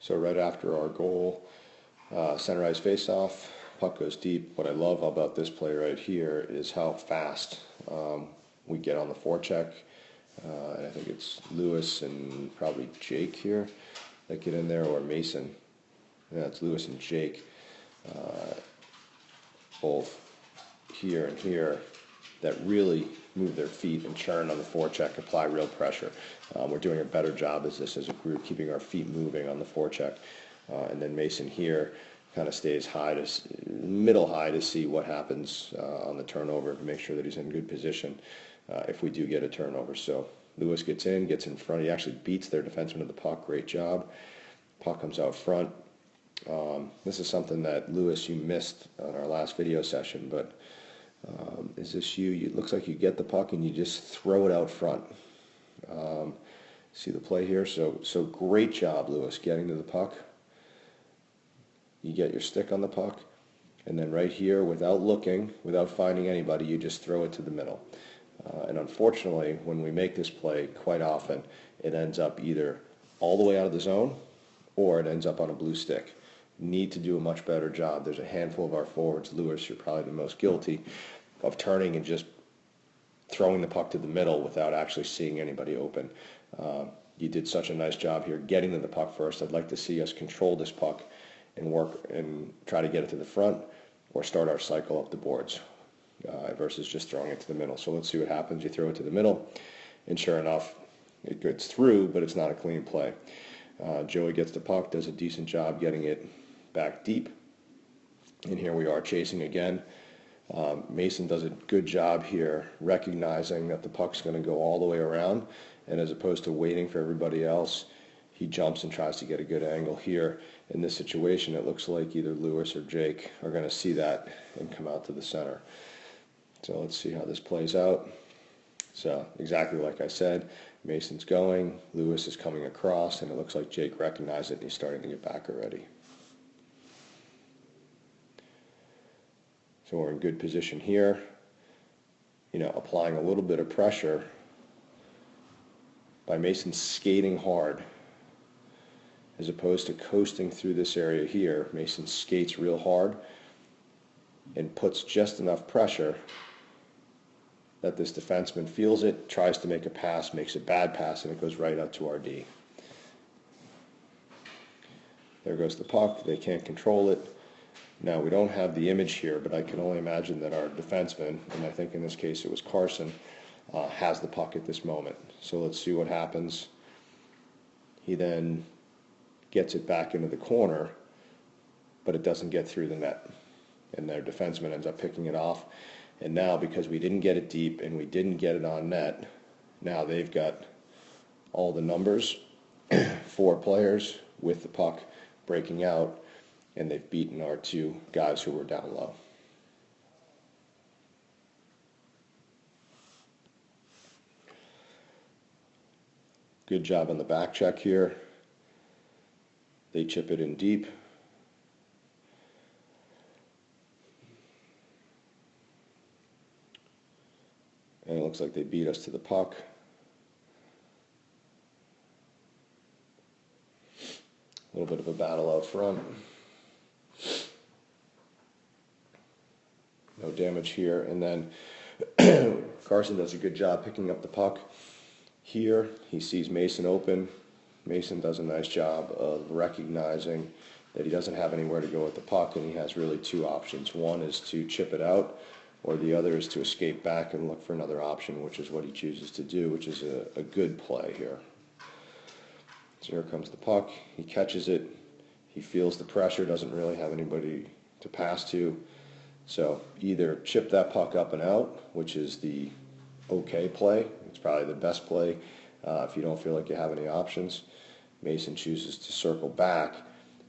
So right after our goal, center ice face-off, puck goes deep. What I love about this play right here is how fast we get on the forecheck. And I think it's Lewis and probably Jake here that get in there, or Mason. Yeah, it's Lewis and Jake, both here and here, that really move their feet and churn on the forecheck, apply real pressure. We're doing a better job as a group, keeping our feet moving on the forecheck. And then Mason here kind of stays high, middle high, to see what happens on the turnover, to make sure that he's in good position if we do get a turnover. So Lewis gets in front. He actually beats their defenseman to the puck. Great job. Puck comes out front. This is something that, Lewis, you missed on our last video session, but is this you? It looks like you get the puck and you just throw it out front. See the play here? So great job, Lewis, getting to the puck. You get your stick on the puck, and then right here, without looking, without finding anybody, you just throw it to the middle. And unfortunately, when we make this play, quite often, it ends up either all the way out of the zone, or it ends up on a blue stick. Need to do a much better job. There's a handful of our forwards, Lewis, you're probably the most guilty, of turning and just throwing the puck to the middle without actually seeing anybody open. You did such a nice job here getting to the puck first. I'd like to see us control this puck and work and try to get it to the front, or start our cycle up the boards versus just throwing it to the middle. So let's see what happens. You throw it to the middle, and sure enough, it gets through, but it's not a clean play. Joey gets the puck, does a decent job getting it back deep, and here we are chasing again. Mason does a good job here recognizing that the puck's going to go all the way around, and as opposed to waiting for everybody else, he jumps and tries to get a good angle here. In this situation, it looks like either Lewis or Jake are going to see that and come out to the center. So let's see how this plays out. So exactly like I said, Mason's going, Lewis is coming across, and it looks like Jake recognized it and he's starting to get back already. So we're in good position here, applying a little bit of pressure by Mason skating hard. As opposed to coasting through this area here, Mason skates real hard and puts just enough pressure that this defenseman feels it, tries to make a pass, makes a bad pass, and it goes right out to our D. There goes the puck. They can't control it. Now, we don't have the image here, but I can only imagine that our defenseman, and I think in this case it was Carson, has the puck at this moment. So let's see what happens. He then gets it back into the corner, but it doesn't get through the net. And their defenseman ends up picking it off. And now, because we didn't get it deep and we didn't get it on net, now they've got all the numbers, 4 players with the puck breaking out, and they've beaten our 2 guys who were down low. Good job on the back check here. They chip it in deep. And it looks like they beat us to the puck. A little bit of a battle out front. No damage here. And then Carson does a good job picking up the puck. Here, he sees Mason open. Mason does a nice job of recognizing that he doesn't have anywhere to go with the puck, and he has really 2 options. One is to chip it out, or the other is to escape back and look for another option, which is what he chooses to do, which is a good play here. So here comes the puck. He catches it. He feels the pressure, doesn't really have anybody to pass to. So either chip that puck up and out, which is the okay play. It's probably the best play if you don't feel like you have any options. Mason chooses to circle back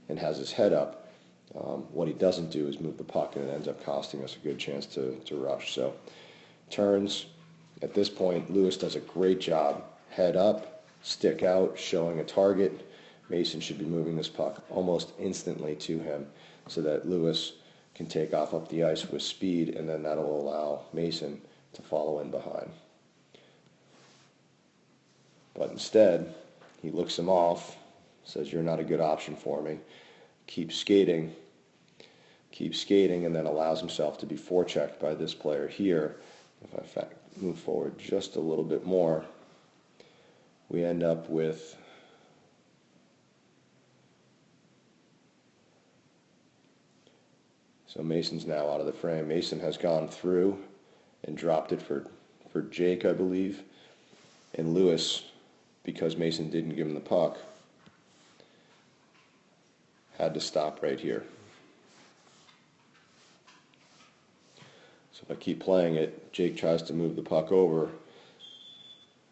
and has his head up. What he doesn't do is move the puck, and it ends up costing us a good chance to rush. So turns. At this point, Lewis does a great job. Head up, stick out, showing a target. Mason should be moving this puck almost instantly to him so that Lewis can take off up the ice with speed, and then that'll allow Mason to follow in behind. But instead, he looks him off, says you're not a good option for me, keeps skating, and then allows himself to be forechecked by this player here. If I move forward just a little bit more, we end up with so Mason's now out of the frame. Mason has gone through and dropped it for Jake, I believe. And Lewis, because Mason didn't give him the puck, had to stop right here. So if I keep playing it, Jake tries to move the puck over.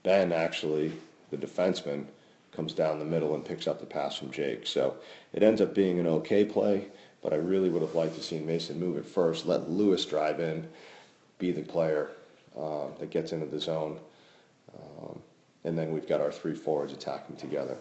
Ben, actually, the defenseman, comes down the middle and picks up the pass from Jake. So it ends up being an okay play, but I really would have liked to see Mason move it first, let Lewis drive in, be the player that gets into the zone, and then we've got our three forwards attacking together.